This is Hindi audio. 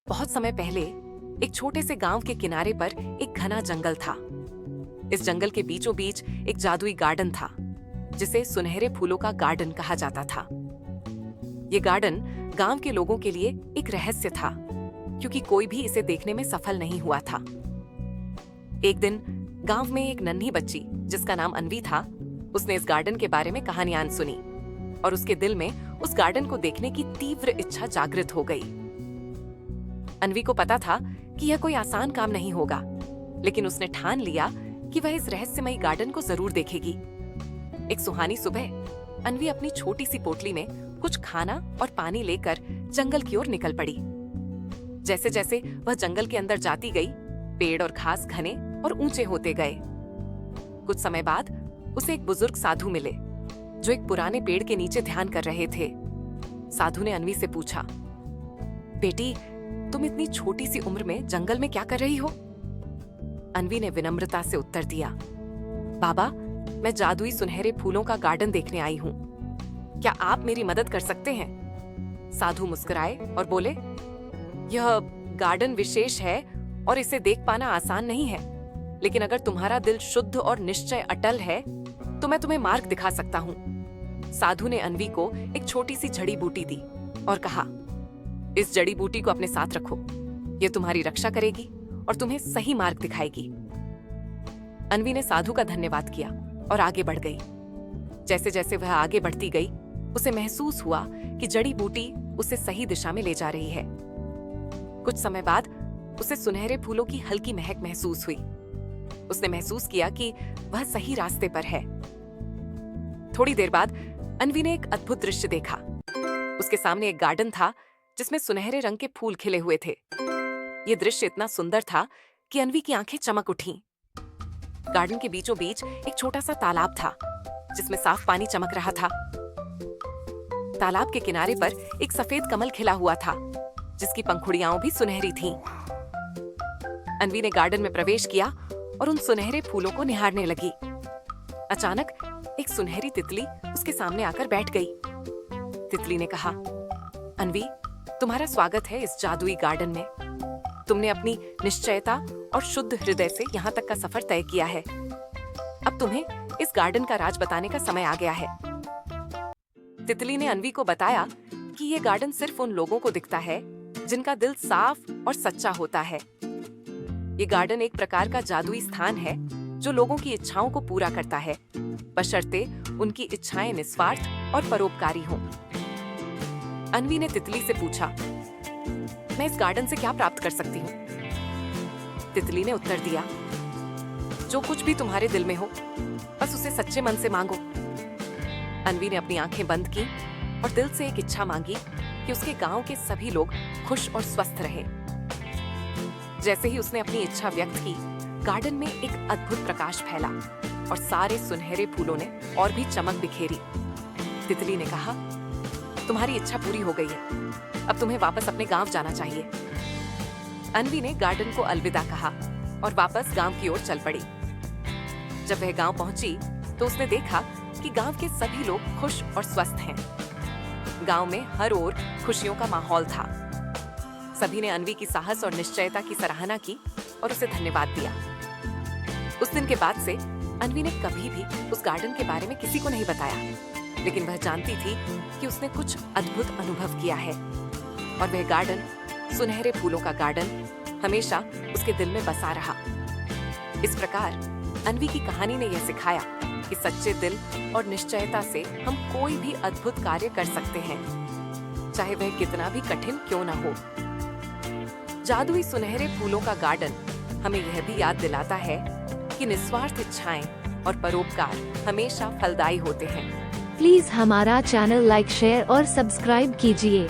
बहुत समय पहले एक छोटे से गांव के किनारे पर एक घना जंगल था। इस जंगल के बीचों बीच एक जादुई गार्डन था जिसे सुनहरे फूलों का गार्डन कहा जाता था। ये गार्डन गांव के लोगों के लिए एक रहस्य था क्योंकि कोई भी इसे देखने में सफल नहीं हुआ था। एक दिन गांव में एक नन्ही बच्ची जिसका नाम अन्वी था, उसने इस गार्डन के बारे में कहानियां सुनी और उसके दिल में उस गार्डन को देखने की तीव्र इच्छा जागृत हो गई। अन्वी को पता था कि यह कोई आसान काम नहीं होगा, लेकिन उसने ठान लिया कि वह इस रहस्यमयी गार्डन को जरूर देखेगी। एक सुहानी सुबह अन्वी अपनी छोटी सी पोटली में कुछ खाना और पानी लेकर जंगल की ओर निकल पड़ी। जैसे जैसे वह जंगल के अंदर जाती गई, पेड़ और घास घने और ऊंचे होते गए। कुछ समय बाद उसे एक बुजुर्ग साधु मिले जो एक पुराने पेड़ के नीचे ध्यान कर रहे थे। साधु ने अन्वी से पूछा, बेटी, तुम इतनी छोटी सी उम्र में जंगल में क्या कर रही हो? अन्वी ने विनम्रता से उत्तर दिया, बाबा, मैं जादुई सुनहरे फूलों का गार्डन देखने आई हूँ। क्या आप मेरी मदद कर सकते हैं? साधु मुस्कुराए और बोले, यह गार्डन विशेष है और इसे देख पाना आसान नहीं है, लेकिन अगर तुम्हारा दिल शुद्ध और निश्चय अटल है तो मैं तुम्हें मार्ग दिखा सकता हूँ। साधु ने अन्वी को एक छोटी सी जड़ी बूटी दी और कहा, इस जड़ी बूटी को अपने साथ रखो, यह तुम्हारी रक्षा करेगी और तुम्हें सही मार्ग दिखाएगी। अन्वी ने साधु का धन्यवाद किया और आगे बढ़ गई। जैसे जैसे वह आगे बढ़ती गई, उसे महसूस हुआ कि जड़ी बूटी उसे सही दिशा में ले जा रही है। कुछ समय बाद उसे सुनहरे फूलों की हल्की महक महसूस हुई। उसने महसूस किया कि वह सही रास्ते पर है। थोड़ी देर बाद अन्वी ने एक अद्भुत दृश्य देखा। उसके सामने एक गार्डन था जिसमें सुनहरे रंग के फूल खिले हुए थे। यह दृश्य इतना सुंदर था कि अन्वी की आंखें चमक उठीं। गार्डन के बीचों बीच एक छोटा सा तालाब था जिसमें साफ पानी चमक रहा था। तालाब के किनारे पर एक सफेद कमल खिला हुआ था जिसकी पंखुड़ियां भी सुनहरी थीं। अन्वी ने गार्डन में प्रवेश किया और उन सुनहरे फूलों को निहारने लगी। अचानक एक सुनहरी तितली उसके सामने आकर बैठ गई। तितली ने कहा, अन्वी, तुम्हारा स्वागत है इस जादुई गार्डन में। तुमने अपनी निश्चयता और शुद्ध हृदय से यहाँ तक का सफर तय किया है। अब तुम्हें इस गार्डन का राज बताने का समय आ गया है। तितली ने अन्वी को बताया कि ये गार्डन सिर्फ उन लोगों को दिखता है जिनका दिल साफ और सच्चा होता है। ये गार्डन एक प्रकार का जादुई स्थान है जो लोगों की इच्छाओं को पूरा करता है, बशर्ते उनकी इच्छाएं निस्वार्थ और परोपकारी हों। अन्वी ने तितली से पूछा, मैं इस गार्डन से क्या प्राप्त कर सकती हूँ? तितली ने उत्तर दिया, जो कुछ भी तुम्हारे दिल में हो, बस उसे सच्चे मन से मांगो। अन्वी ने अपनी आंखें बंद की और दिल से एक इच्छा मांगी कि उसके गांव के सभी लोग खुश और स्वस्थ रहें। जैसे ही उसने अपनी इच्छा व्यक्त की, गार्डन में एक अद्भुत प्रकाश फैला और सारे सुनहरे फूलों ने और भी चमक बिखेरी। तितली ने कहा, तुम्हारी इच्छा पूरी हो गई है, अब तुम्हें वापस अपने गांव जाना चाहिए। अन्वी ने गार्डन को अलविदा कहा और वापस गांव की ओर चल पड़ी। जब वह गांव पहुंची तो उसने देखा कि गांव के सभी लोग खुश और स्वस्थ हैं। गांव में हर ओर खुशियों का माहौल था। सभी ने अन्वी की साहस और निश्चयता की सराहना की और उसे धन्यवाद दिया। उस दिन के बाद से अन्वी ने कभी भी उस गार्डन के बारे में किसी को नहीं बताया, लेकिन वह जानती थी कि उसने कुछ अद्भुत अनुभव किया है और वह गार्डन, सुनहरे फूलों का गार्डन, हमेशा उसके दिल में बसा रहा। इस प्रकार अन्वी की कहानी ने यह सिखाया कि सच्चे दिल और निश्चयता से हम कोई भी अद्भुत कार्य कर सकते हैं, चाहे वह कितना भी कठिन क्यों न हो। जादुई सुनहरे फूलों का गार्डन हमें यह भी याद दिलाता है कि निस्वार्थ इच्छाएं और परोपकार हमेशा फलदायी होते हैं। प्लीज हमारा चैनल लाइक, शेयर और सब्सक्राइब कीजिए।